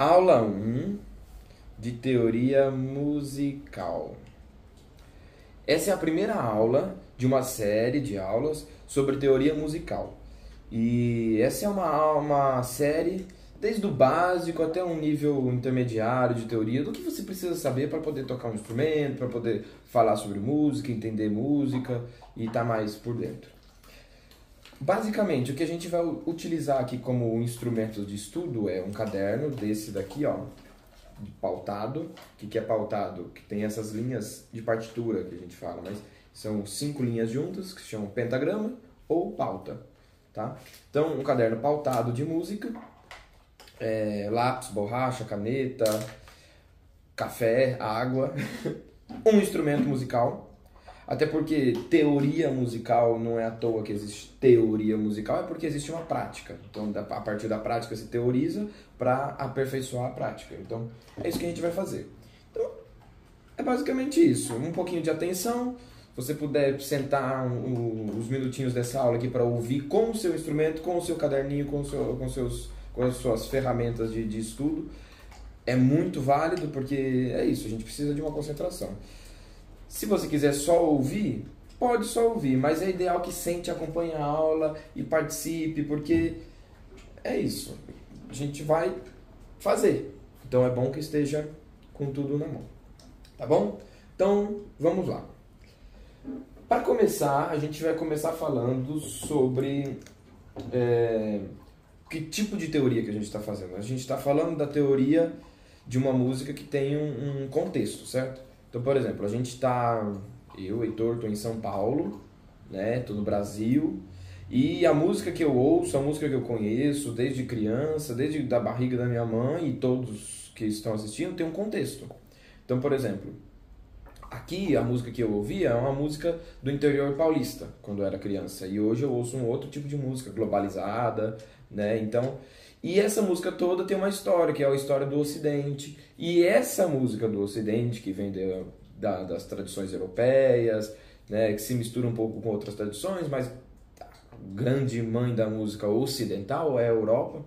Aula um de teoria musical. Essa é a primeira aula de uma série de aulas sobre teoria musical. E essa é uma série desde o básico até um nível intermediário de teoria, do que você precisa saber para poder tocar um instrumento, para poder falar sobre música, entender música e estar mais por dentro. Basicamente, o que a gente vai utilizar aqui como instrumentos de estudo é um caderno desse daqui, ó, pautado. O que é pautado? Que tem essas linhas de partitura que a gente fala, mas são 5 linhas juntas que se chamam pentagrama ou pauta, tá? Então, um caderno pautado de música, lápis, borracha, caneta, café, água, um instrumento musical. Até porque teoria musical não é à toa que existe teoria musical, é porque existe uma prática. Então, a partir da prática se teoriza para aperfeiçoar a prática. Então, é isso que a gente vai fazer. Então, é basicamente isso. Um pouquinho de atenção. Se você puder sentar uns minutinhos dessa aula aqui para ouvir com o seu instrumento, com o seu caderninho, com as suas ferramentas de estudo, é muito válido, porque é isso, a gente precisa de uma concentração. Se você quiser só ouvir, pode só ouvir, mas é ideal que sente, acompanhe a aula e participe, porque é isso, a gente vai fazer. Então é bom que esteja com tudo na mão, tá bom? Então, vamos lá. Para começar, a gente vai começar falando sobre que tipo de teoria que a gente está fazendo. A gente está falando da teoria de uma música que tem um contexto, certo? Então, por exemplo, a gente está, eu, Heitor, estou em São Paulo, né? Estou no Brasil, e a música que eu ouço, a música que eu conheço desde criança, desde da barriga da minha mãe, e todos que estão assistindo, tem um contexto. Então, por exemplo, aqui a música que eu ouvia é uma música do interior paulista, quando eu era criança, e hoje eu ouço um outro tipo de música, globalizada, né? Então, e essa música toda tem uma história, que é a história do Ocidente. E essa música do Ocidente, que vem das tradições europeias, né, que se mistura um pouco com outras tradições, mas a grande mãe da música ocidental é a Europa.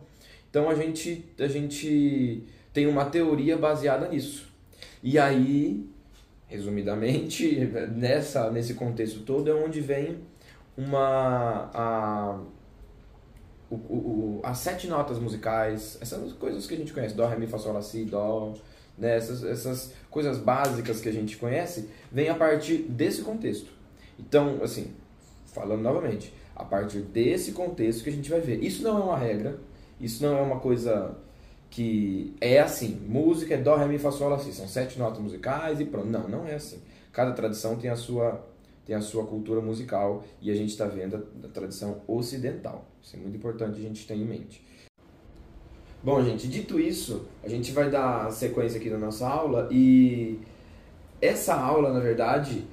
Então a gente tem uma teoria baseada nisso. E aí, resumidamente, nesse contexto todo é onde vem as 7 notas musicais, essas coisas que a gente conhece, dó, ré, mi, fá, sol, lá, si, dó, né? Essas coisas básicas que a gente conhece, vem a partir desse contexto. Então, assim, falando novamente, a partir desse contexto que a gente vai ver. Isso não é uma regra, isso não é uma coisa que é assim, música é dó, ré, mi, fá, sol, lá, si, são 7 notas musicais e pronto. Não, não é assim. Cada tradição tem a sua cultura musical, e a gente está vendo a tradição ocidental. Isso é muito importante a gente ter em mente. Bom, gente, dito isso, a gente vai dar sequência aqui na nossa aula, e essa aula, na verdade,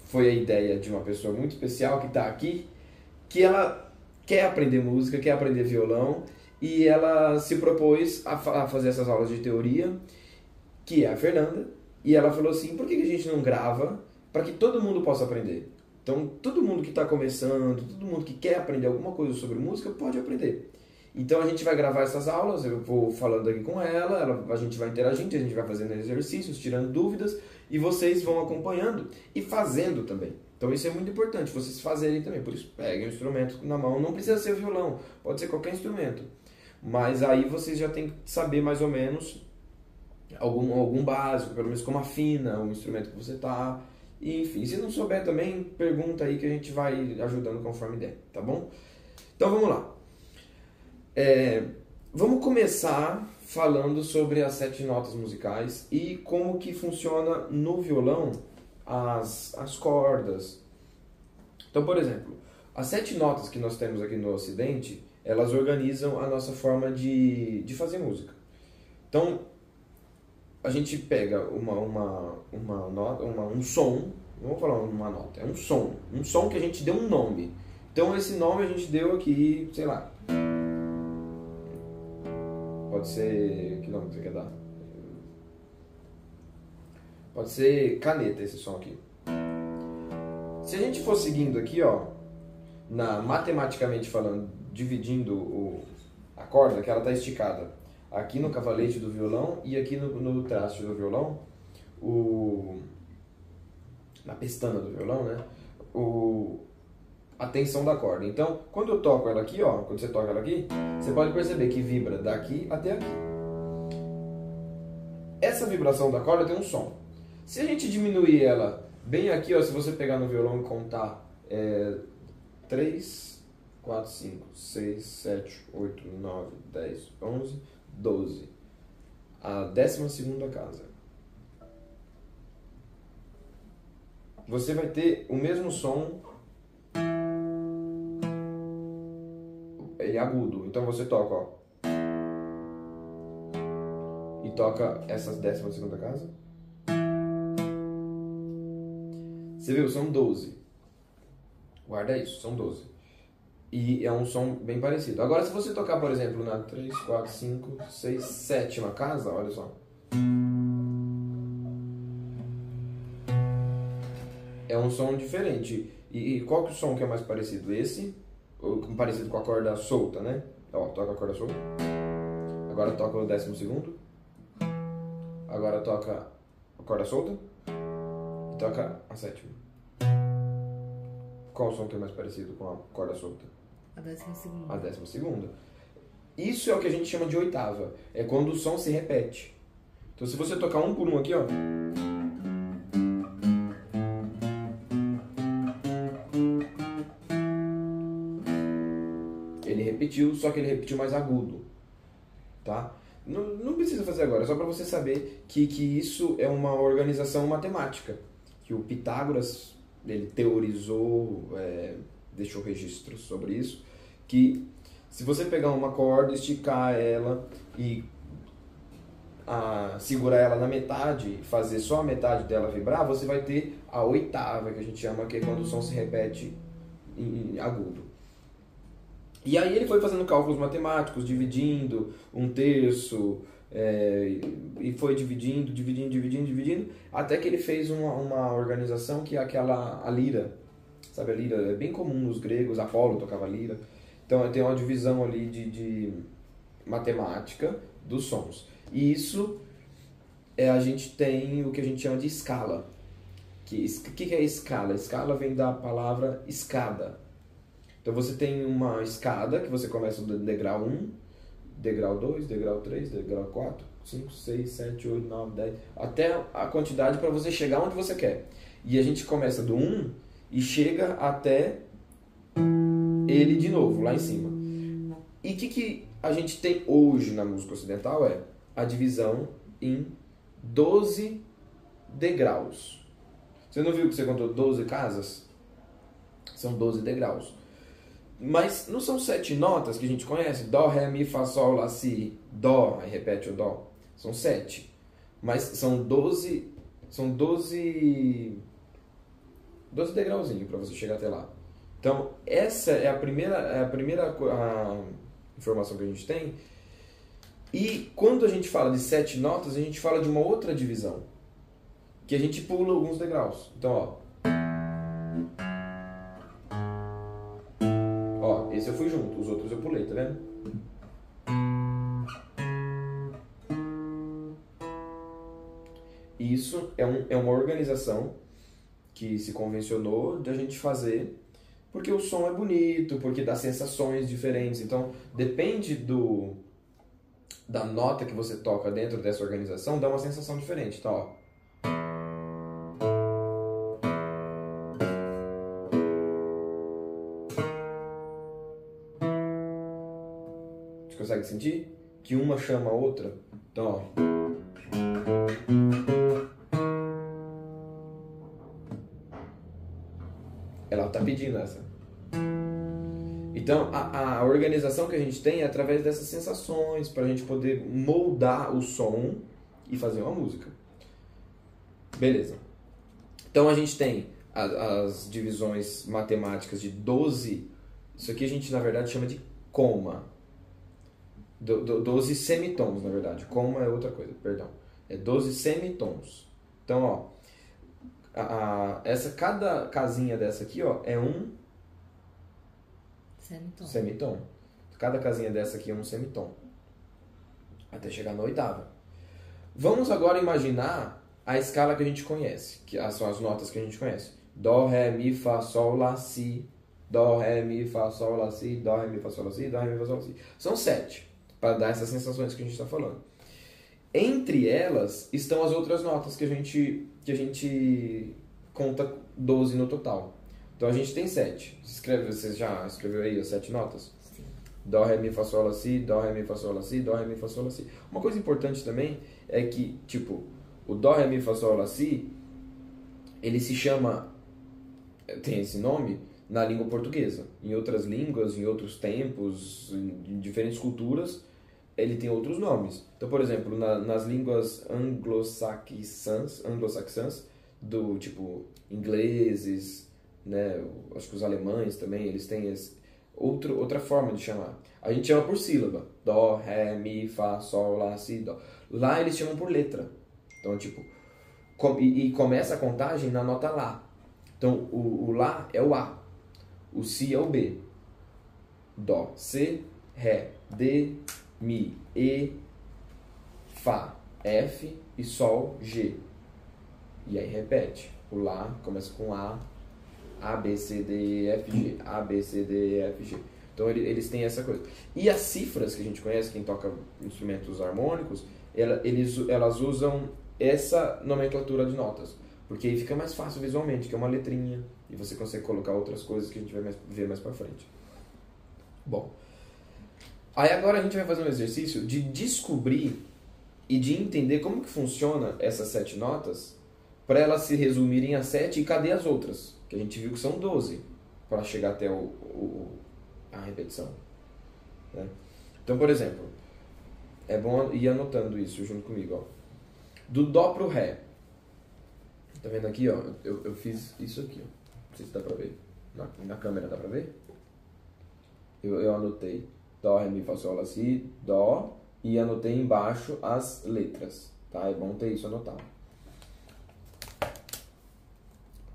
foi a ideia de uma pessoa muito especial que está aqui, que ela quer aprender música, quer aprender violão, e ela se propôs a fazer essas aulas de teoria, que é a Fernanda, e ela falou assim, por que a gente não grava para que todo mundo possa aprender? Então, todo mundo que está começando, todo mundo que quer aprender alguma coisa sobre música, pode aprender. Então, a gente vai gravar essas aulas, eu vou falando aqui com ela, a gente vai interagindo, a gente vai fazendo exercícios, tirando dúvidas, e vocês vão acompanhando e fazendo também. Então, isso é muito importante, vocês fazerem também. Por isso, peguem o instrumento na mão, não precisa ser violão, pode ser qualquer instrumento. Mas aí vocês já têm que saber mais ou menos algum básico, pelo menos como afina o instrumento que você está. Enfim, se não souber também, pergunta aí que a gente vai ajudando conforme der, tá bom? Então vamos lá. Vamos começar falando sobre as 7 notas musicais e como que funciona no violão as cordas. Então, por exemplo, as 7 notas que nós temos aqui no Ocidente, elas organizam a nossa forma de fazer música. Então, a gente pega uma nota, um som, não vou falar uma nota, é um som que a gente deu um nome. Então esse nome a gente deu aqui, sei lá, pode ser, que nome você quer dar? Pode ser caneta esse som aqui. Se a gente for seguindo aqui, ó, matematicamente falando, dividindo a corda, que ela está esticada, aqui no cavalete do violão e aqui no traste do violão, na pestana do violão, né? A tensão da corda. Então, quando eu toco ela aqui, ó, quando você toca ela aqui, você pode perceber que vibra daqui até aqui. Essa vibração da corda tem um som. Se a gente diminuir ela bem aqui, ó, se você pegar no violão e contar 3, 4, 5, 6, 7, 8, 9, 10, 11, 12. A 12ª casa. Você vai ter o mesmo som, ele é agudo. Então você toca, ó, e toca essas 12ª casa. Você viu? São 12. Guarda isso, são 12. E é um som bem parecido. Agora, se você tocar, por exemplo, na 3, 4, 5, 6, 7ª casa, olha só. É um som diferente. E qual que é o som que é mais parecido? Esse, parecido com a corda solta, né? Ó, toca a corda solta. Agora toca o 12º. Agora toca a corda solta. E toca a 7ª. Qual o som que é mais parecido com a corda solta? A 12ª. A 12ª. Isso é o que a gente chama de oitava. É quando o som se repete. Então, se você tocar um por um aqui, ó. Ele repetiu, só que ele repetiu mais agudo. Tá? Não precisa fazer agora, é só para você saber que isso é uma organização matemática. Que o Pitágoras, ele teorizou, deixou registros sobre isso, que se você pegar uma corda, esticar ela e segurar ela na metade, fazer só a metade dela vibrar, você vai ter a oitava, que a gente chama, que é quando o som se repete em agudo. E aí ele foi fazendo cálculos matemáticos, dividindo 1/3, e foi dividindo, até que ele fez uma organização que é a lira. Sabe, a lira é bem comum nos gregos, Apolo tocava lira. Então tem uma divisão ali de matemática dos sons. E isso, a gente tem o que a gente chama de escala. O que é escala? Escala vem da palavra escada. Então você tem uma escada que você começa do degrau 1, degrau 2, degrau 3, degrau 4, 5, 6, 7, 8, 9, 10, até a quantidade para você chegar onde você quer. E a gente começa do 1 e chega até ele de novo, lá em cima. E o que a gente tem hoje na música ocidental é a divisão em 12 degraus. Você não viu que você contou 12 casas? São 12 degraus. Mas não são 7 notas que a gente conhece? Dó, Ré, Mi, Fá, Sol, Lá, Si, Dó, aí repete o Dó. São 7. Mas são 12 degrauzinhos para você chegar até lá. Então, essa é a primeira informação que a gente tem. E quando a gente fala de 7 notas, a gente fala de uma outra divisão. Que a gente pula alguns degraus. Então, ó. Esse eu fui junto, os outros eu pulei, tá vendo? Isso é uma organização que se convencionou de a gente fazer porque o som é bonito, porque dá sensações diferentes. Então, depende da nota que você toca dentro dessa organização, dá uma sensação diferente. Então, ó. Você consegue sentir? Que uma chama a outra. Então, ó. Ela tá pedindo essa. Então, a organização que a gente tem é através dessas sensações, para a gente poder moldar o som e fazer uma música. Beleza. Então, a gente tem as divisões matemáticas de 12. Isso aqui a gente, na verdade, chama de coma. 12 semitons, na verdade. Coma é outra coisa, perdão. É 12 semitons. Então, ó. Cada casinha dessa aqui, ó, é um semitom. Cada casinha dessa aqui é um semitom. até chegar na oitava. Vamos agora imaginar a escala que a gente conhece, que são as notas que a gente conhece. Dó, Ré, Mi, Fá, Sol, Lá, Si. Dó, Ré, Mi, Fá, Sol, Lá, Si. Dó, Ré, Mi, Fá, Sol, Lá, Si. Dó, Ré, Mi, Fá, Sol, Lá, Si. São 7, para dar essas sensações que a gente está falando. Entre elas estão as outras notas que a gente conta 12 no total. Então a gente tem 7. Você já escreveu aí as 7 notas? Sim. Dó, Ré, Mi, Fá, Sol, Lá, Si. Dó, Ré, Mi, Fá, Sol, Lá, Si. Dó, Ré, Mi, Fá, Sol, Lá, Si. Uma coisa importante também é que, tipo, o Dó, Ré, Mi, Fá, Sol, Lá, Si, ele se chama, tem esse nome na língua portuguesa. Em outras línguas, em outros tempos, em diferentes culturas, ele tem outros nomes. Então, por exemplo, nas línguas anglo-saxãs, do tipo ingleses, né, acho que os alemães também, eles têm outra forma de chamar. A gente chama por sílaba. Dó, Ré, Mi, Fá, Sol, Lá, Si, Dó. Lá eles chamam por letra. Então, tipo, e começa a contagem na nota Lá. Então, o Lá é o A. O Si é o B. Dó, C, Ré, D, Mi, E, Fá, F e Sol, G. E aí repete. O Lá começa com A, B, C, D, E, F, G. A, B, C, D, E, F, G. Então eles têm essa coisa. E as cifras que a gente conhece, quem toca instrumentos harmônicos, elas usam essa nomenclatura de notas. Porque aí fica mais fácil visualmente, que é uma letrinha. E você consegue colocar outras coisas que a gente vai ver mais pra frente. Bom. Aí agora a gente vai fazer um exercício de descobrir e de entender como que funciona essas 7 notas para elas se resumirem a 7 e cadê as outras? Que a gente viu que são 12 para chegar até a repetição. Né? Então, por exemplo, é bom ir anotando isso junto comigo. Ó. Do Dó pro Ré. Tá vendo aqui? Ó, eu fiz isso aqui. Ó. Não sei se dá pra ver. Na câmera dá pra ver? Eu anotei Dó, Ré, Mi, Fá, Sol, Lá, Si, Dó, e anotei embaixo as letras, tá? É bom ter isso anotado.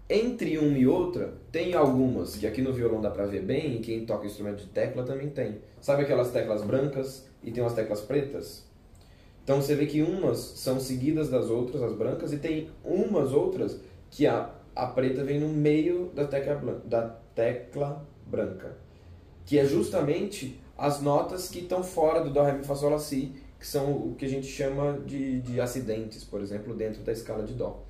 Entre uma e outra, tem algumas que aqui no violão dá pra ver bem, e quem toca instrumento de tecla também tem. Sabe aquelas teclas brancas e tem umas teclas pretas? Então você vê que umas são seguidas das outras, as brancas, e tem umas outras que a preta vem no meio da tecla branca. Que é justamente as notas que estão fora do Dó, Ré, Mi, Fá, Sol, Lá, Si, que são o que a gente chama de acidentes, por exemplo, dentro da escala de Dó.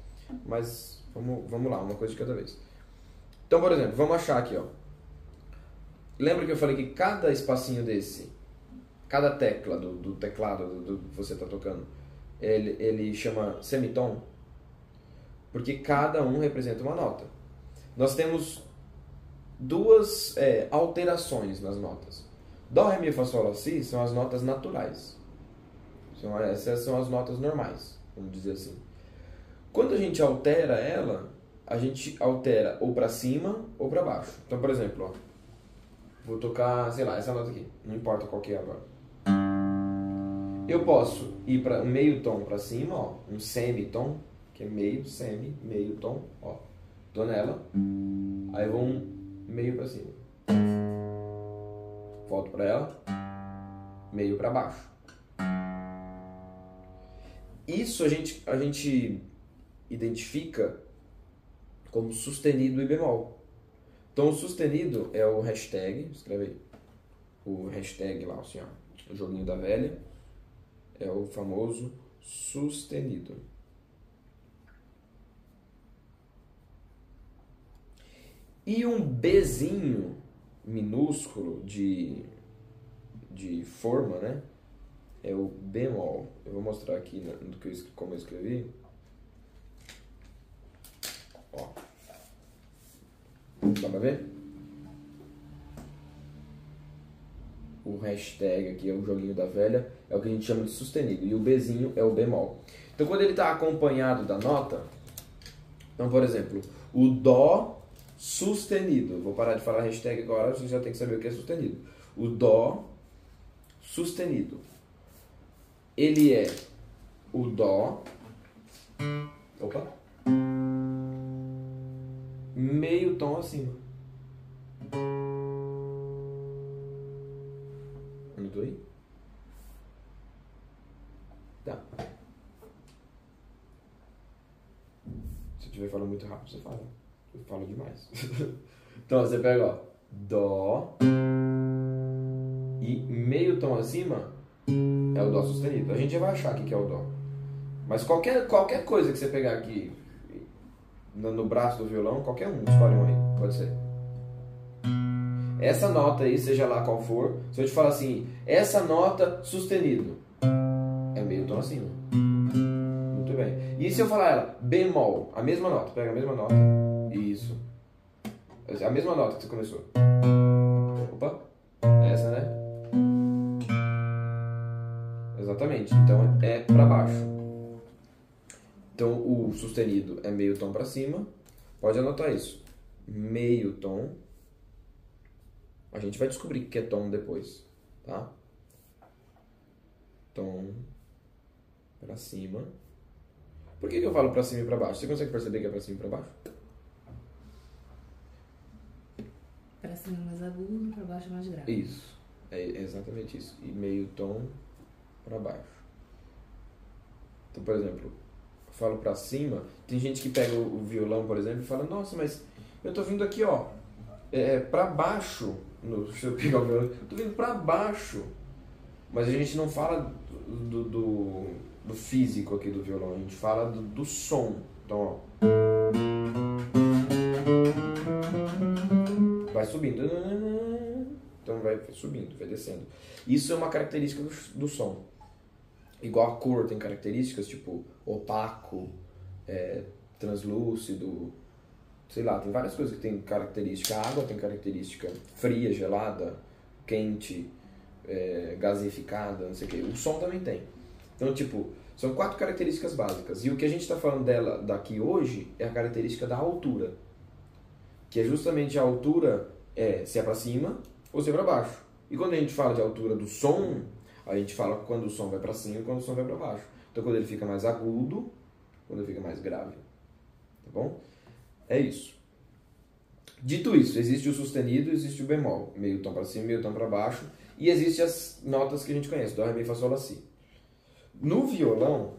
Mas vamos lá, uma coisa de cada vez. Então, por exemplo, vamos achar aqui, ó. Lembra que eu falei que cada espacinho desse, cada tecla do teclado que você está tocando, ele chama semitom? Porque cada um representa uma nota. Nós temos duas alterações nas notas. Dó, Ré, Mi, Fá, Sol, Lá, Si são as notas naturais. Essas são as notas normais, vamos dizer assim. Quando a gente altera ela, a gente altera ou para cima ou para baixo. Então, por exemplo, ó, vou tocar, sei lá, essa nota aqui, não importa qual que é agora. Eu posso ir para um meio tom para cima, ó, um semitom, que é meio, semi, meio tom, ó. Tô nela. Aí eu vou meio para cima. Volto para ela. Meio para baixo. Isso a gente identifica como sustenido e bemol. Então o sustenido é o hashtag, escreve aí. O hashtag lá, assim, ó, o joguinho da velha. É o famoso sustenido. E um Bzinho minúsculo de forma, né? É o bemol. Eu vou mostrar aqui como eu escrevi. Ó. Dá pra ver? O hashtag aqui é o joguinho da velha, é o que a gente chama de sustenido. E o Bzinho é o bemol. Então quando ele está acompanhado da nota, então por exemplo, o Dó sustenido. Vou parar de falar hashtag agora, você já tem que saber o que é sustenido. O Dó sustenido. Ele é o Dó. Opa! Meio tom acima. Anotou aí? Tá. Se eu estiver falando muito rápido, você fala. Eu falo demais. Então você pega, ó, Dó e meio tom acima é o Dó sustenido. A gente já vai achar aqui que é o Dó. Mas qualquer coisa que você pegar aqui no braço do violão, qualquer um, escolhe um aí, pode ser. Essa nota aí, seja lá qual for, se eu te falar assim, essa nota sustenido, é meio tom acima. Muito bem. E se eu falar ela, bemol, a mesma nota, pega a mesma nota, isso. A mesma nota que você começou. Opa, essa, né? Exatamente, então é pra baixo. Então o sustenido é meio tom pra cima, pode anotar isso. Meio tom. A gente vai descobrir o que é tom depois, tá? Tom pra cima. Por que eu falo pra cima e pra baixo? Você consegue perceber que é pra cima e pra baixo? Pra cima é mais agudo, pra baixo é mais grave. Isso, é exatamente isso. E meio tom pra baixo. Então, por exemplo, eu falo pra cima, tem gente que pega o violão, por exemplo, e fala, nossa, mas eu tô vindo aqui, ó, pra baixo. Se eu pegar o violão, eu tô vindo pra baixo. Mas a gente não fala do físico aqui do violão, a gente fala do som. Então, ó. Vai subindo. Então vai subindo, vai descendo. Isso é uma característica do som. Igual a cor tem características, tipo opaco, translúcido, sei lá, tem várias coisas que tem característica. A água tem característica fria, gelada, quente, gasificada, não sei o que. O som também tem. Então, tipo, são 4 características básicas. E o que a gente está falando daqui hoje é a característica da altura. Que é justamente a altura se é para cima ou se é para baixo. E quando a gente fala de altura do som, a gente fala quando o som vai para cima e quando o som vai para baixo. Então, quando ele fica mais agudo, quando ele fica mais grave. Tá bom? É isso. Dito isso, existe o sustenido e existe o bemol. Meio tom para cima, meio tom para baixo. E existem as notas que a gente conhece. Dó, ré, mi, fá, sol, lá, si. No violão,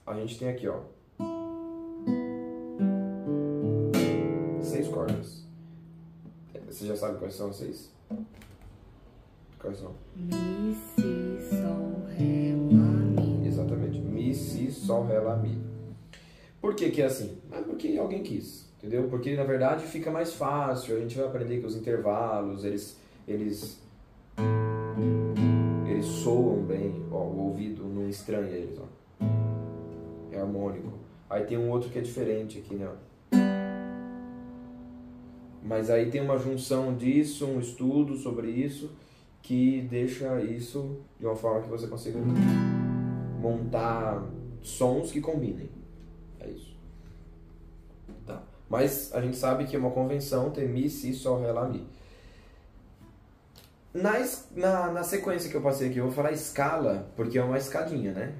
a gente tem aqui, ó, 6 cordas. Você já sabe quais são as 6? Quais são? Mi, si, sol, ré, lá, mi. Exatamente. Mi, si, sol, ré, lá, mi. Por que que é assim? Porque alguém quis, entendeu? Porque na verdade fica mais fácil. A gente vai aprender que os intervalos, eles soam bem. Ó, o ouvido não estranha eles, ó. É harmônico. Aí tem um outro que é diferente aqui, né? Mas aí tem uma junção disso, um estudo sobre isso, que deixa isso de uma forma que você consiga montar sons que combinem. É isso. Tá. Mas a gente sabe que é uma convenção ter Mi, Si, Sol, Ré, Lá, Mi. Na sequência que eu passei aqui, eu vou falar escala, porque é uma escadinha, né?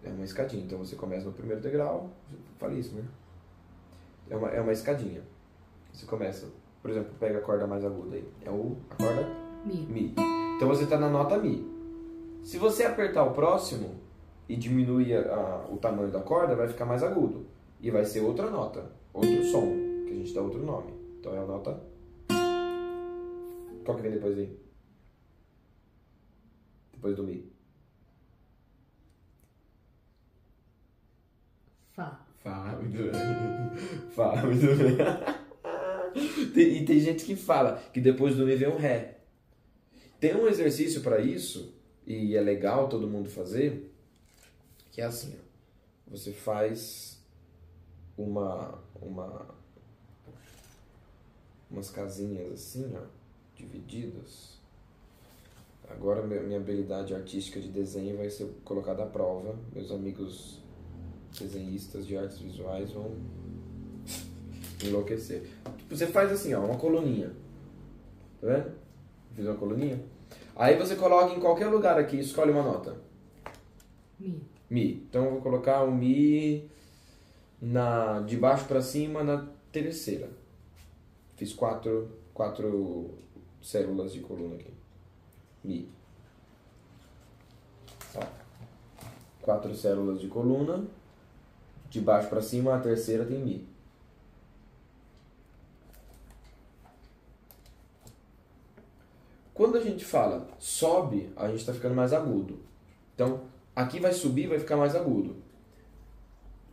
É uma escadinha. Então você começa no primeiro degrau, falei isso, né? É uma escadinha. Você começa, por exemplo, pega a corda mais aguda aí. É a corda Mi. Então você está na nota Mi. Se você apertar o próximo e diminuir o tamanho da corda, vai ficar mais agudo. E vai ser outra nota, outro som, que a gente dá outro nome. Então é a nota... Qual que vem depois aí? Depois do Mi. Fá. Fá, muito bem. Fá, muito bem. E tem gente que fala que depois do Mi vem um Ré. Tem um exercício para isso, e é legal todo mundo fazer, que é assim, ó. Você faz umas casinhas assim, ó, divididas. Agora minha habilidade artística de desenho vai ser colocada à prova. Meus amigos desenhistas de artes visuais vão enlouquecer. Você faz assim, ó, uma coluninha. Tá vendo? Fiz uma coluninha. Aí você coloca em qualquer lugar aqui, escolhe uma nota. Mi. Então eu vou colocar o Mi de baixo para cima na terceira. Fiz quatro células de coluna aqui. Mi. Ó. 4 células de coluna. De baixo para cima, a terceira tem Mi. Quando a gente fala sobe, a gente está ficando mais agudo. Então, aqui vai subir, vai ficar mais agudo.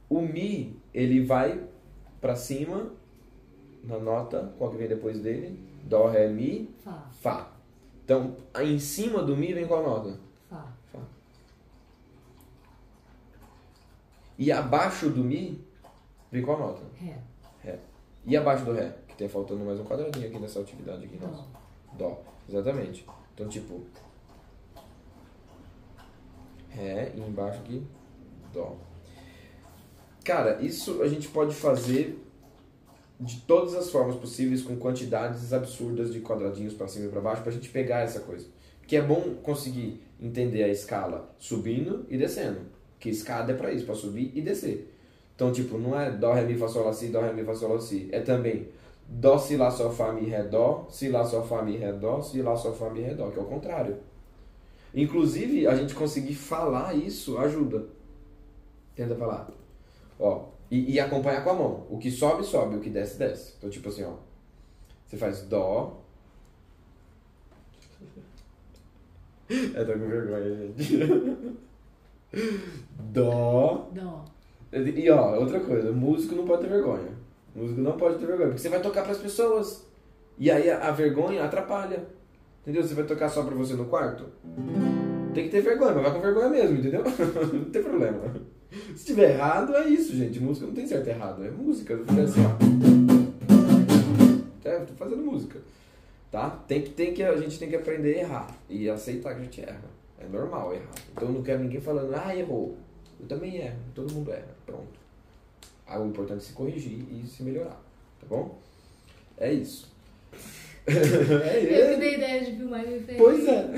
O Mi, ele vai para cima, na nota, qual que vem depois dele? Dó, Ré, Mi, Fá. Fá. Então, em cima do Mi vem qual nota? Fá. Fá. E abaixo do Mi vem qual nota? Ré. Ré. E abaixo do Ré? Que tem faltando mais um quadradinho aqui nessa atividade aqui. Dó. Nossa. Dó. Exatamente. Então, tipo... Ré e embaixo aqui, Dó. Cara, isso a gente pode fazer de todas as formas possíveis, com quantidades absurdas de quadradinhos para cima e para baixo, pra gente pegar essa coisa. Que é bom conseguir entender a escala subindo e descendo. Que escada é para isso, para subir e descer. Então, tipo, não é Dó, Ré, Mi, Fá, Sol, Lá, Si, Dó, Ré, Mi, Fá, Sol, Lá, Si. É também Dó, Si, Lá, Sol, Fá, Mi, Ré, Dó, Si, Lá, Sol, Fá, Mi, Ré, Dó, Si, Lá, Sol, Fá, Mi, Ré, Dó, que é o contrário. Inclusive, a gente conseguir falar isso ajuda. Tenta falar. Ó, e acompanhar com a mão. O que sobe, sobe. O que desce, desce. Então, tipo assim, ó. Você faz Dó. Eu tô com vergonha, gente. Dó. Dó. E ó, outra coisa. Músico não pode ter vergonha. Músico não pode ter vergonha. Porque você vai tocar pras pessoas. E aí a vergonha atrapalha. Entendeu? Você vai tocar só pra você no quarto. Tem que ter vergonha, mas vai com vergonha mesmo, entendeu? Não tem problema. Se tiver errado, é isso, gente. Música não tem certo e errado. É música. Eu vou assim, ó. Tô fazendo música. Tá? A gente tem que aprender a errar. E aceitar que a gente erra. É normal errar. Então eu não quero ninguém falando, errou. Eu também erro. Todo mundo erra. Pronto. O importante é se corrigir e se melhorar. Tá bom? É isso. Eu que dei ideia de filmar e me fez. Pois é.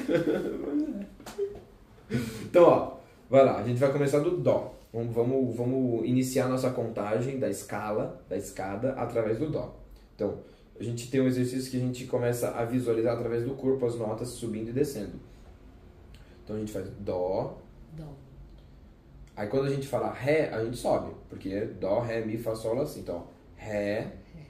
Então, ó, vai lá, a gente vai começar do Dó. Vamos iniciar nossa contagem da escala, da escada, através do Dó. Então, a gente tem um exercício que a gente começa a visualizar através do corpo as notas subindo e descendo. Então a gente faz Dó. Dó. Aí quando a gente fala Ré, a gente sobe, porque é Dó, Ré, Mi, Fá, Sol, Lá, Si. Então, Ré, Ré.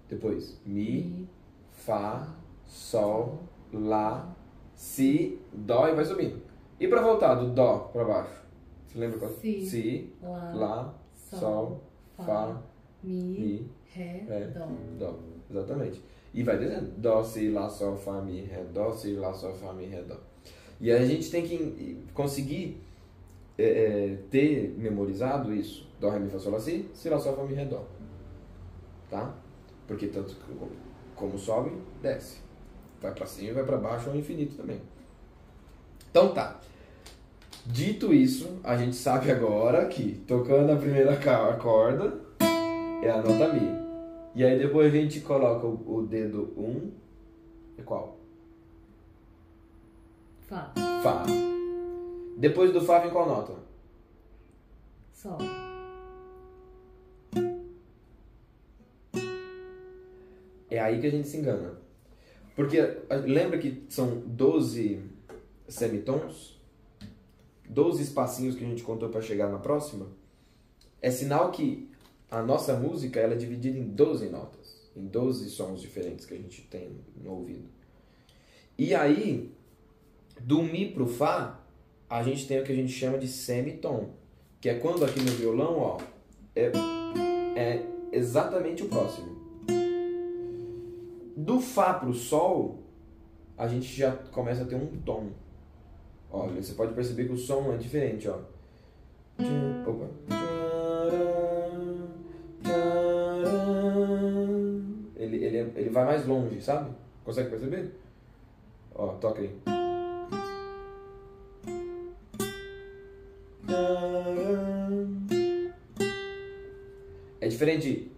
depois Mi, Mi. Fá, Sol, Lá, Si, Dó e vai subindo. E pra voltar do Dó pra baixo? Você lembra qual? Si, Lá, Sol, Fá, Mi, Ré, Dó. Dó. Exatamente. E vai descendo. Dó, Si, Lá, Sol, Fá, Mi, Ré, Dó, Si, Lá, Sol, Fá, Mi, Ré, Dó. E aí a gente tem que conseguir ter memorizado isso. Dó, Ré, Mi, Fá, Sol, Lá, Si, Si, Lá, Sol, Fá, Mi, Ré, Dó. Tá? Porque tanto como sobe, desce. Vai pra cima e vai pra baixo ao infinito também. Então tá. Dito isso, a gente sabe agora que tocando a primeira corda é a nota Mi. E aí depois a gente coloca o dedo 1. É qual? Fá. Fá. Depois do Fá vem qual nota? Sol. É aí que a gente se engana. Porque lembra que são 12 semitons? 12 espacinhos que a gente contou para chegar na próxima? É sinal que a nossa música ela é dividida em 12 notas. Em 12 sons diferentes que a gente tem no ouvido. E aí, do Mi pro Fá, a gente tem o que a gente chama de semitom. Que é quando aqui no violão, ó, é exatamente o próximo. Do Fá pro Sol, a gente já começa a ter um tom. Olha, você pode perceber que o som é diferente, ó. Opa. Ele vai mais longe, sabe? Consegue perceber? Ó, toca aí. É diferente.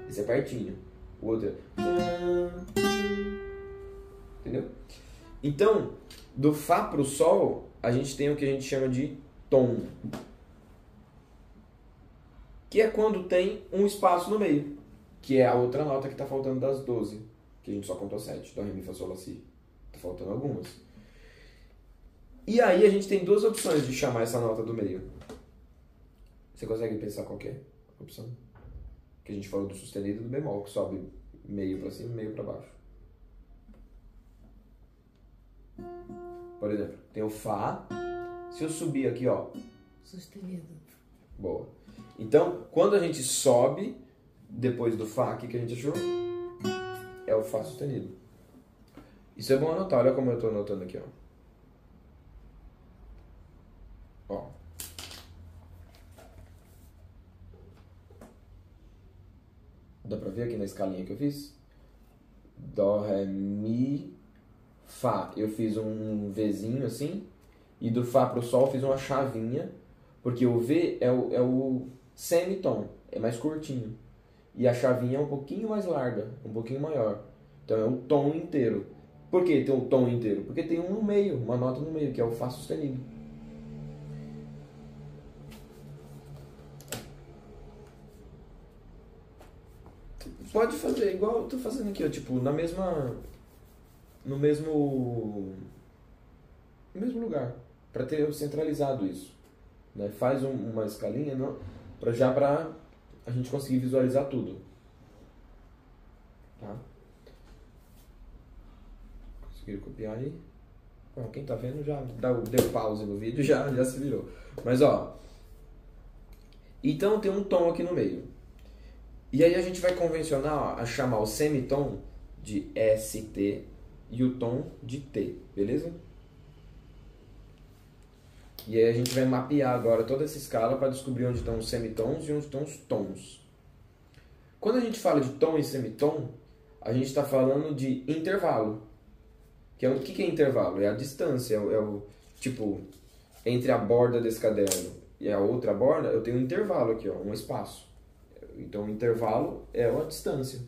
Esse é pertinho. O outro é... Entendeu? Então, do Fá pro Sol, a gente tem o que a gente chama de tom. Que é quando tem um espaço no meio. Que é a outra nota que está faltando das 12. Que a gente só contou 7. Dó, Ré, Mi, Fá, Sol, Lá, Si. Tá faltando algumas. E aí a gente tem duas opções de chamar essa nota do meio. Você consegue pensar qual que é a opção? Que a gente falou do sustenido e do bemol, que sobe meio pra cima e meio pra baixo. Por exemplo, tem o Fá. Se eu subir aqui, ó. Sustenido. Boa. Então, quando a gente sobe, depois do Fá, o que a gente achou? É o Fá sustenido. Isso é bom anotar, olha como eu tô anotando aqui, ó. Ó. Dá pra ver aqui na escalinha que eu fiz? Dó, Ré, Mi, Fá. Eu fiz um Vzinho assim. E do Fá pro Sol eu fiz uma chavinha. Porque o V é o semitom. É mais curtinho. E a chavinha é um pouquinho mais larga. Um pouquinho maior. Então é o tom inteiro. Por que tem o tom inteiro? Porque tem um no meio. Uma nota no meio, que é o Fá sustenido. Pode fazer igual eu tô fazendo aqui, ó, tipo, no mesmo lugar, para ter centralizado isso, né? Faz uma escalinha, não, para a gente conseguir visualizar tudo, tá? Conseguiram copiar aí? Bom, quem tá vendo já deu pause no vídeo, já se virou. Mas ó, então tem um tom aqui no meio. E aí a gente vai convencionar a chamar o semitom de ST e o tom de T, beleza? E aí a gente vai mapear agora toda essa escala para descobrir onde estão os semitons e onde estão os tons. Quando a gente fala de tom e semitom, a gente está falando de intervalo. O que é intervalo? É a distância, tipo, entre a borda desse caderno e a outra borda, eu tenho um intervalo aqui, ó, um espaço. Então, o intervalo é a distância.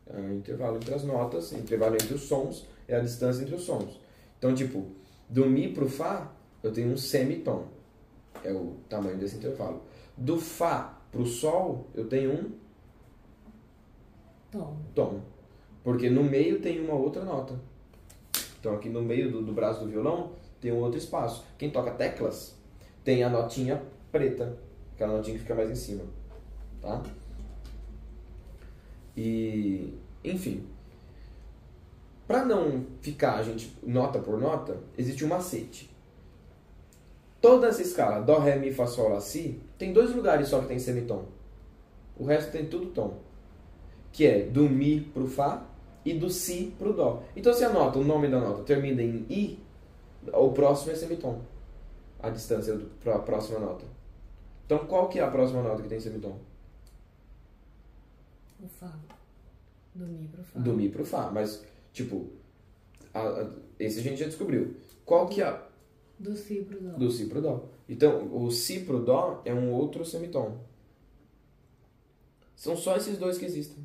É o intervalo entre as notas, o intervalo entre os sons é a distância entre os sons. Então, tipo, do Mi pro Fá, eu tenho um semitom. É o tamanho desse intervalo. Do Fá pro Sol, eu tenho um tom. Porque no meio tem uma outra nota. Então, aqui no meio do braço do violão, tem um outro espaço. Quem toca teclas, tem a notinha preta. Aquela notinha que fica mais em cima. Tá? E, enfim, para não ficar a gente nota por nota, existe um macete. Toda essa escala, Dó, Ré, Mi, Fá, Sol, Lá, Si, tem 2 lugares só que tem semitom. O resto tem tudo tom. Que é do Mi pro Fá e do Si pro Dó. Então se a nota, o nome da nota termina em I, o próximo é semitom. A distância para a próxima nota. Então qual que é a próxima nota que tem semitom? O Fá. Do Mi pro Fá. Do Mi pro Fá. Mas, tipo, esse a gente já descobriu. Qual que é? Do Si pro Dó. Do Si pro Dó. Então, o Si pro Dó é um outro semitom. São só esses dois que existem.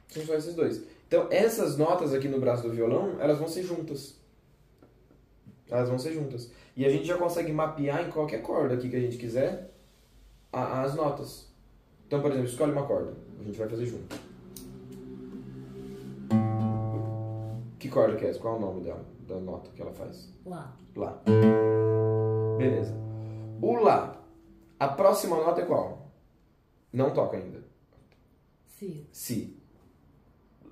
São só esses dois. Então, essas notas aqui no braço do violão, elas vão ser juntas. Elas vão ser juntas. E a gente já consegue mapear em qualquer corda aqui que a gente quiser as notas. Então, por exemplo, escolhe uma corda. A gente vai fazer junto. Que corda que é essa? Qual é o nome da nota que ela faz? Lá. Lá. Beleza. O Lá. A próxima nota é qual? Não toca ainda. Si. Si.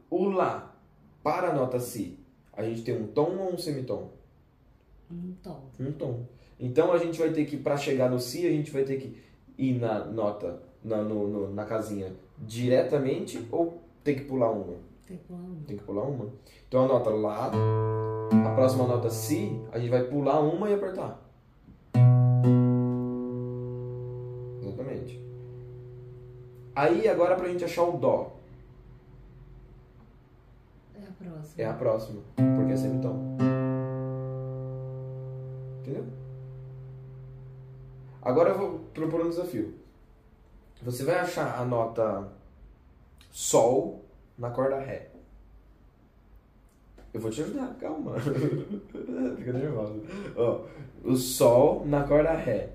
O Lá. Para a nota Si, a gente tem um tom ou um semitom? Um tom. Um tom. Então a gente vai ter que, para chegar no Si, a gente vai ter que ir na nota, na casinha diretamente ou tem que pular uma? Tem que pular uma. Tem que pular uma. Então a nota Lá, a próxima nota Si, a gente vai pular uma e apertar. Exatamente. Aí agora pra gente achar o Dó. É a próxima. É a próxima, porque é semitom. Entendeu? Agora eu vou propor um desafio. Você vai achar a nota Sol na corda Ré. Eu vou te ajudar, calma. Fica nervoso. Ó, o Sol na corda Ré.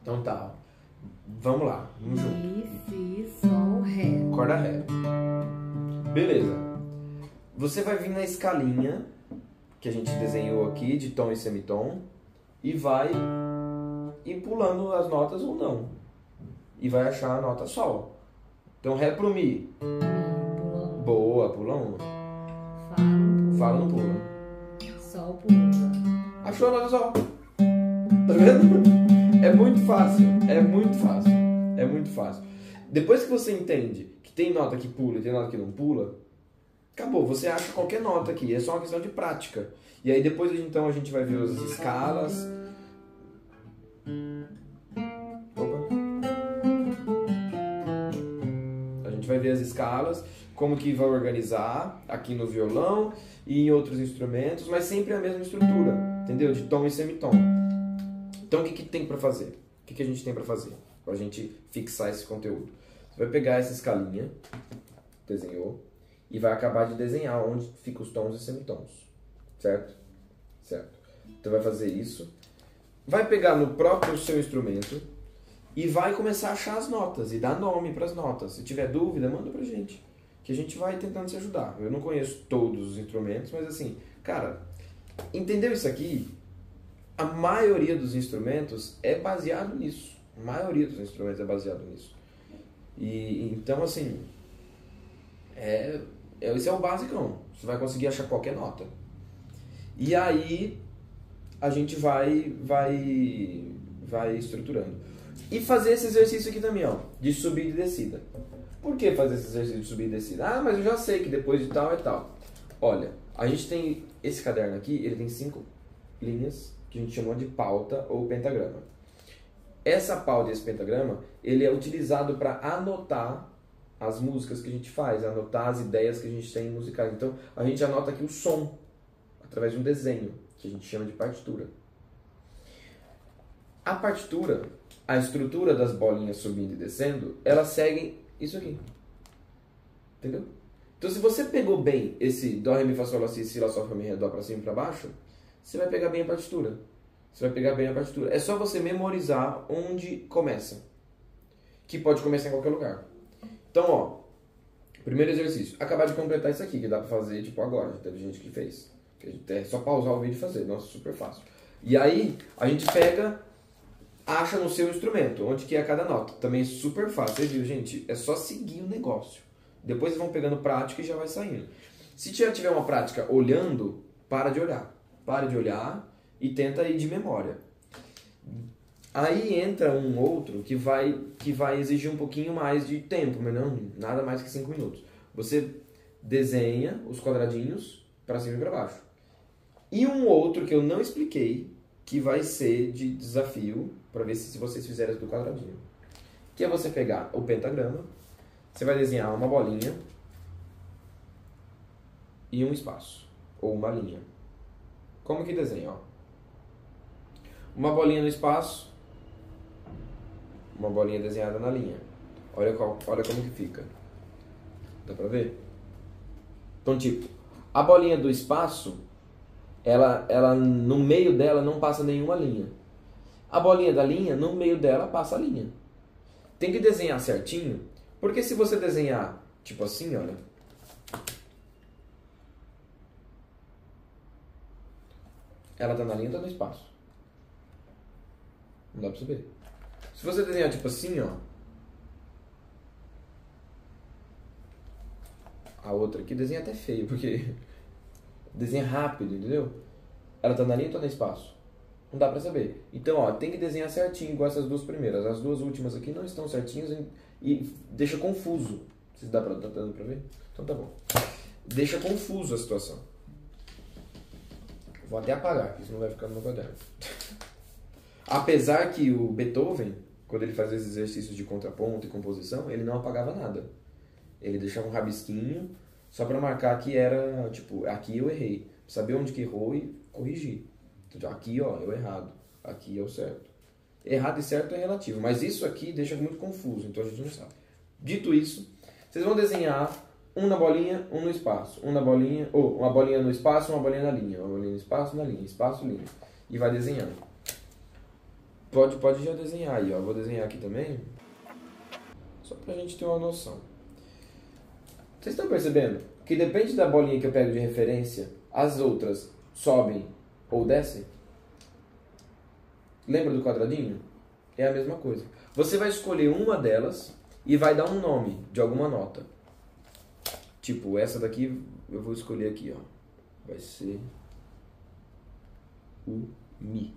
Então tá, ó. Vamos lá, vamos junto. Mi, Si, Sol, Ré. Corda Ré. Beleza. Você vai vir na escalinha que a gente desenhou aqui, de tom e semitom, e vai ir pulando as notas ou não. E vai achar a nota sol. Então, Ré pro Mi. Pula. Boa, pula uma. Fá não pula. Fá não pula. Sol pula. Achou a nota sol. Tá vendo? É muito fácil. É muito fácil. É muito fácil. Depois que você entende que tem nota que pula e tem nota que não pula, acabou. Você acha qualquer nota aqui. É só uma questão de prática. E aí depois então a gente vai ver as escalas. Opa. A gente vai ver as escalas, como que vai organizar aqui no violão e em outros instrumentos, mas sempre a mesma estrutura, entendeu? De tom e semitom. Então o que tem para fazer? O que a gente tem para fazer? Para a gente fixar esse conteúdo. Você vai pegar essa escalinha, desenhou, e vai acabar de desenhar onde ficam os tons e semitons. Certo? Certo. Então vai fazer isso. Vai pegar no próprio seu instrumento e vai começar a achar as notas e dar nome para as notas. Se tiver dúvida, manda pra gente, que a gente vai tentando te ajudar. Eu não conheço todos os instrumentos, mas assim, cara, entendeu isso aqui? A maioria dos instrumentos é baseado nisso. A maioria dos instrumentos é baseado nisso. E então assim, esse é o basicão. Você vai conseguir achar qualquer nota. E aí a gente vai estruturando. E fazer esse exercício aqui também, ó, de subida e descida. Por que fazer esse exercício de subida e descida? Ah, mas eu já sei que depois de tal é tal. Olha, a gente tem esse caderno aqui, ele tem 5 linhas que a gente chamou de pauta ou pentagrama. Essa pauta e esse pentagrama, ele é utilizado para anotar as músicas que a gente faz, anotar as ideias que a gente tem musicais. Então, a gente anota aqui o som através de um desenho, que a gente chama de partitura. A partitura, a estrutura das bolinhas subindo e descendo, elas seguem isso aqui. Entendeu? Então, se você pegou bem esse Dó, Ré, Mi, Fá, Sol, Lá, Si, Si, Lá, Sol, Fá, Mi, Ré, Dó, pra cima e pra baixo, você vai pegar bem a partitura. Você vai pegar bem a partitura. É só você memorizar onde começa. Que pode começar em qualquer lugar. Então, ó, primeiro exercício. Acabar de completar isso aqui, que dá pra fazer, tipo, agora. Já teve gente que fez. É só pausar o vídeo e fazer. Nossa, super fácil. E aí, a gente pega, acha no seu instrumento, onde que é cada nota. Também é super fácil. Você viu, gente? É só seguir o negócio. Depois vocês vão pegando prática e já vai saindo. Se já tiver uma prática olhando, para de olhar. Para de olhar e tenta ir de memória. Aí entra um outro que vai exigir um pouquinho mais de tempo, mas não nada mais que 5 minutos. Você desenha os quadradinhos para cima e para baixo. E um outro que eu não expliquei, que vai ser de desafio, para ver se vocês fizerem do quadradinho. Que é você pegar o pentagrama, você vai desenhar uma bolinha e um espaço, ou uma linha. Como que desenha? Ó? Uma bolinha no espaço, uma bolinha desenhada na linha. Olha como que fica. Dá pra ver? Então, tipo, a bolinha do espaço, ela no meio dela não passa nenhuma linha. A bolinha da linha, no meio dela passa a linha. Tem que desenhar certinho, porque se você desenhar, tipo assim, olha. Ela tá na linha ou tá no espaço? Não dá pra saber. Se você desenhar tipo assim, ó. A outra aqui desenha até feio, porque desenha rápido, entendeu? Ela tá na linha ou tá no espaço? Não dá pra saber. Então, ó, tem que desenhar certinho, igual essas duas primeiras. As duas últimas aqui não estão certinhas e deixa confuso. Vocês tá dando pra ver? Então tá bom. Deixa confuso a situação. Vou até apagar, porque isso não vai ficar no meu caderno. Apesar que o Beethoven, quando ele fazia esses exercícios de contraponto e composição, ele não apagava nada. Ele deixava um rabisquinho só para marcar que era, tipo, aqui eu errei. Saber onde que errou e corrigir. Então, aqui, ó, eu errado. Aqui é o certo. Errado e certo é relativo, mas isso aqui deixa muito confuso, então a gente não sabe. Dito isso, vocês vão desenhar um na bolinha, um no espaço. Um na bolinha, ou uma bolinha no espaço, uma bolinha na linha. Uma bolinha no espaço, na linha. Espaço, linha. E vai desenhando. Pode já desenhar aí, ó. Vou desenhar aqui também. Só pra gente ter uma noção. Vocês estão percebendo que depende da bolinha que eu pego de referência, as outras sobem ou descem? Lembra do quadradinho? É a mesma coisa. Você vai escolher uma delas e vai dar um nome de alguma nota. Tipo, essa daqui eu vou escolher aqui, ó. Vai ser o Mi.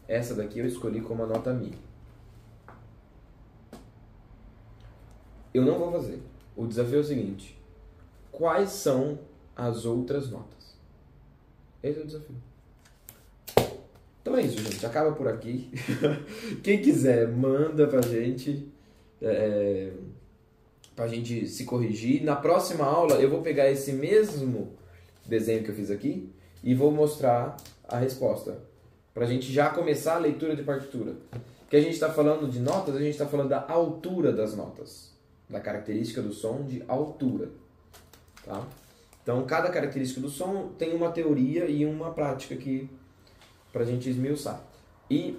Essa daqui eu escolhi como a nota Mi. Eu não vou fazer. O desafio é o seguinte: quais são as outras notas? Esse é o desafio. Então é isso, gente. Acaba por aqui. Quem quiser, manda pra gente. Pra gente se corrigir. Na próxima aula eu vou pegar esse mesmo desenho que eu fiz aqui e vou mostrar a resposta. Pra gente já começar a leitura de partitura. Que a gente está falando de notas, a gente está falando da altura das notas. Da característica do som de altura. Tá? Então, cada característica do som tem uma teoria e uma prática aqui pra gente esmiuçar. E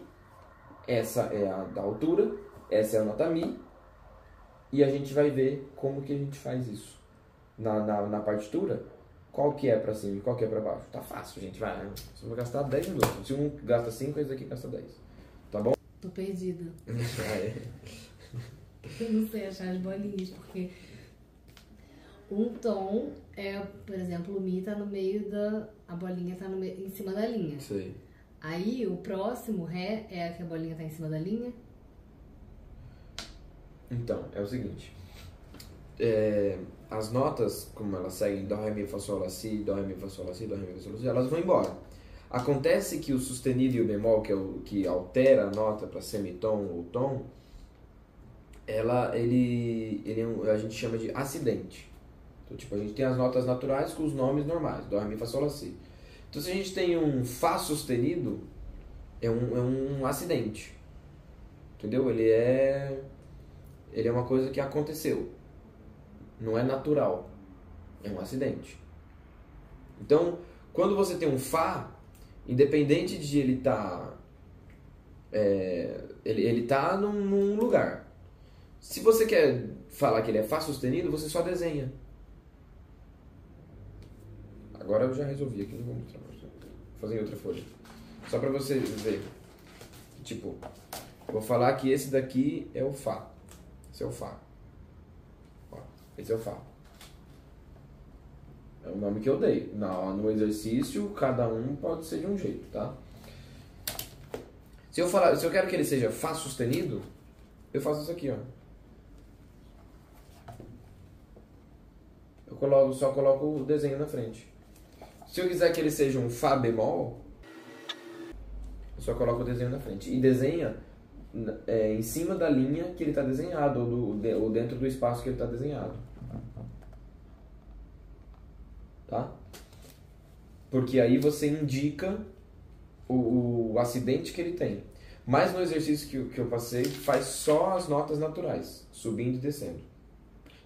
essa é a da altura, essa é a nota Mi, e a gente vai ver como que a gente faz isso. Na partitura, qual que é pra cima e qual que é pra baixo. Tá fácil, gente. Vai. Você vai gastar 10 minutos. Se um gasta 5, esse daqui gasta 10. Tá bom? Tô perdida. É. Eu não sei achar as bolinhas, porque um tom é, por exemplo, o Mi tá no meio da... A bolinha tá em cima da linha. Sei. Aí o próximo Ré é a que a bolinha tá em cima da linha. Então, é o seguinte. As notas, como elas seguem Dó, Ré, Mi, Fá, Sol, Lá, Si, Dó, Ré, Mi, Fá, Sol, Lá, Si, Dó, Ré, Mi, Fá, Sol, Lá, Si, elas vão embora. Acontece que o sustenido e o bemol, que é o que altera a nota para semitom ou tom, a gente chama de acidente. Então, tipo, a gente tem as notas naturais com os nomes normais, Dó, Ré, Mi, Fá, Sol, Lá, Si. Então, se a gente tem um Fá sustenido, é um acidente. Entendeu? Ele é uma coisa que aconteceu. Não é natural. É um acidente. Então, quando você tem um Fá, independente de ele estar... ele tá num lugar. Se você quer falar que ele é Fá sustenido, você só desenha. Agora eu já resolvi aqui, não vou mostrar pra você. Vou fazer em outra folha. Só pra você ver. Tipo, vou falar que esse daqui é o Fá. Esse é o Fá. Ó, esse é o Fá. É o nome que eu dei. No exercício, cada um pode ser de um jeito, tá? Se eu quero que ele seja Fá sustenido, eu faço isso aqui, ó. Eu só coloco o desenho na frente. Se eu quiser que ele seja um Fá bemol, eu só coloco o desenho na frente. E desenha em cima da linha que ele está desenhado, ou dentro do espaço que ele está desenhado. Tá? Porque aí você indica o acidente que ele tem. Mas no exercício que eu passei, faz só as notas naturais, subindo e descendo.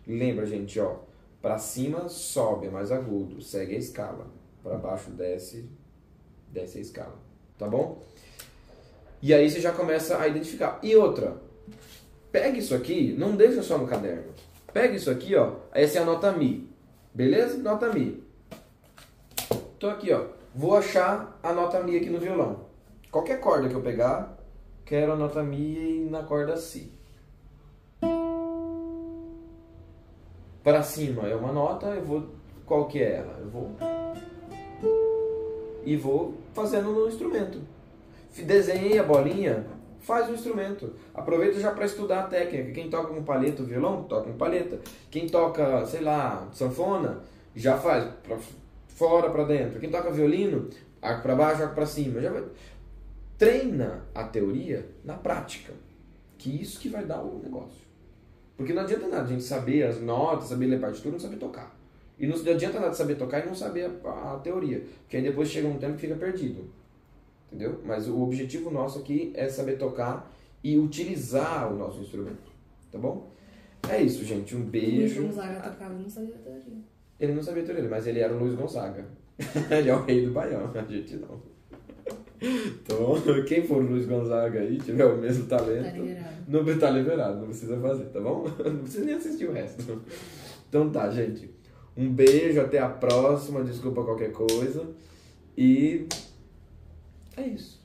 Lembra, gente, ó, para cima sobe, é mais agudo, segue a escala. Para baixo desce a escala. Tá bom? E aí você já começa a identificar. E outra, pega isso aqui, não deixa só no caderno. Pega isso aqui, ó, essa é a nota Mi. Beleza? Nota Mi. Tô aqui, ó. Vou achar a nota Mi aqui no violão. Qualquer corda que eu pegar, quero a nota Mi na corda Si. Para cima é uma nota, eu vou... Qual que é ela? Eu vou... E vou fazendo no instrumento. Desenhei a bolinha, faz o instrumento. Aproveita já para estudar a técnica. Quem toca com palheta o violão, toca com palheta. Quem toca, sei lá, sanfona, já faz para fora, para dentro. Quem toca violino, arco para baixo, arco para cima. Já vai. Treina a teoria na prática. Que isso que vai dar o negócio. Porque não adianta nada a gente saber as notas, saber ler partitura, não saber tocar. E não adianta nada saber tocar e não saber a teoria. Porque aí depois chega um tempo que fica perdido. Entendeu? Mas o objetivo nosso aqui é saber tocar e utilizar o nosso instrumento. Tá bom? É isso, gente. Um beijo. O Luiz Gonzaga tocava e não sabia a teoria. Ele não sabia a teoria, mas ele era o Luiz Gonzaga. Ele é o rei do Baião. A gente não. Então, quem for o Luiz Gonzaga aí, tiver o mesmo talento, Tá liberado. não tá liberado, não precisa fazer, tá bom? Não precisa nem assistir o resto. Então tá, gente. Um beijo, até a próxima, desculpa qualquer coisa. E é isso.